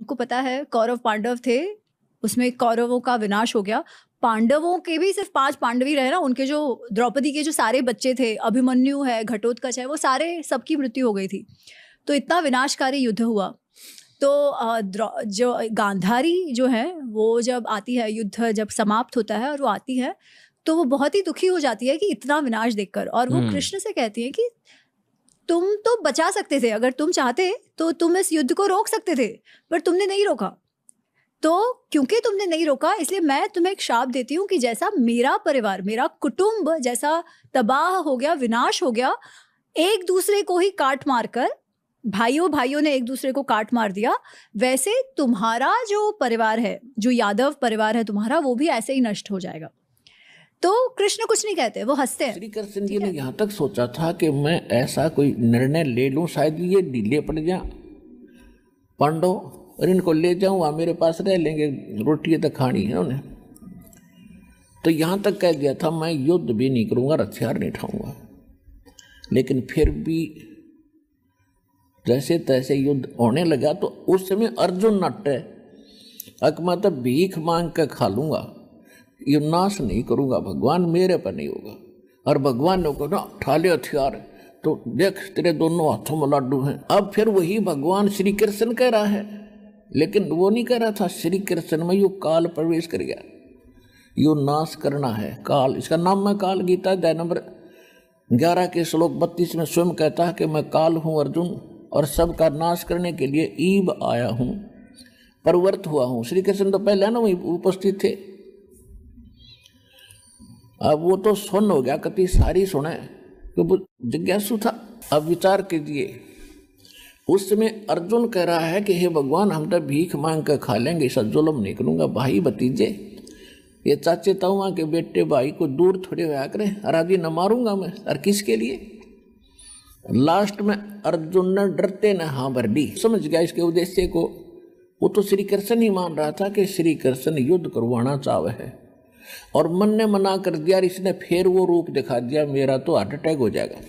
आपको पता है कौरव पांडव थे, उसमें कौरवों का विनाश हो गया। पांडवों के भी सिर्फ 5 पांडव ही रहे ना, उनके जो द्रौपदी के जो सारे बच्चे थे, अभिमन्यु है, घटोत्कच है, वो सारे सबकी मृत्यु हो गई थी। तो इतना विनाशकारी युद्ध हुआ। तो जो गांधारी जो है वो जब आती है, युद्ध जब समाप्त होता है और वो आती है तो वो बहुत ही दुखी हो जाती है कि इतना विनाश देखकर, और वो कृष्ण से कहती है कि तुम तो बचा सकते थे, अगर तुम चाहते तो तुम इस युद्ध को रोक सकते थे, पर तुमने नहीं रोका। तो क्योंकि तुमने नहीं रोका, इसलिए मैं तुम्हें एक श्राप देती हूँ कि जैसा मेरा परिवार, मेरा कुटुंब जैसा तबाह हो गया, विनाश हो गया, एक दूसरे को ही काट मार कर, भाइयों ने एक दूसरे को काट मार दिया, वैसे तुम्हारा जो परिवार है, जो यादव परिवार है तुम्हारा, वो भी ऐसे ही नष्ट हो जाएगा। तो कृष्ण कुछ नहीं कहते, वो हंसते हैं। श्री कृष्ण जी ने यहाँ तक सोचा था कि मैं ऐसा कोई निर्णय ले लूं, शायद ये ढीले पड़ जा पांडव, और इनको ले जाऊं, वहाँ मेरे पास रह लेंगे, रोटी तो खानी है उन्हें। तो यहाँ तक कह दिया था मैं युद्ध भी नहीं करूँगा, हथियार नहीं उठाऊंगा। लेकिन फिर भी जैसे तैसे युद्ध होने लगा तो उस समय अर्जुन नटे, मैं तो भीख मांग कर खा लूंगा, ये नाश नहीं करूंगा, भगवान मेरे पर नहीं होगा। और भगवान ने कहा उठा ले हथियार, तो देख तेरे दोनों हाथों में लाडू हैं। अब फिर वही भगवान श्री कृष्ण कह रहा है, लेकिन वो नहीं कह रहा था श्री कृष्ण में, यो काल प्रवेश कर गया, यो नाश करना है काल। इसका नाम है काल। गीता अध्याय नंबर 11 के श्लोक 32 में स्वयं कहता है कि मैं काल हूँ अर्जुन, और सबका नाश करने के लिए ईब आया हूँ, प्रवृत्त हुआ हूँ। श्री कृष्ण तो पहले ना वही उपस्थित थे। अब वो तो सुन हो गया, कति सारी सुने, तो वो जिज्ञासु था। अब विचार कीजिए, उस समय अर्जुन कह रहा है कि हे भगवान, हम तो भीख मांग कर खा लेंगे, ऐसा जुल्म नहीं करूंगा। भाई भतीजे, ये चाचे ताऊआ के बेटे भाई को दूर थोड़े होया करें, और आदि न मारूंगा मैं, और किसके लिए। लास्ट में अर्जुन ने डरते ने हाँ भर दी, समझ गया इसके उद्देश्य को। वो तो श्री कृष्ण ही मान रहा था कि श्री कृष्ण युद्ध करवाना चाहे है, और मन ने मना कर दिया, इसने फिर वो रूप दिखा दिया, मेरा तो हार्ट अटैक हो जाएगा।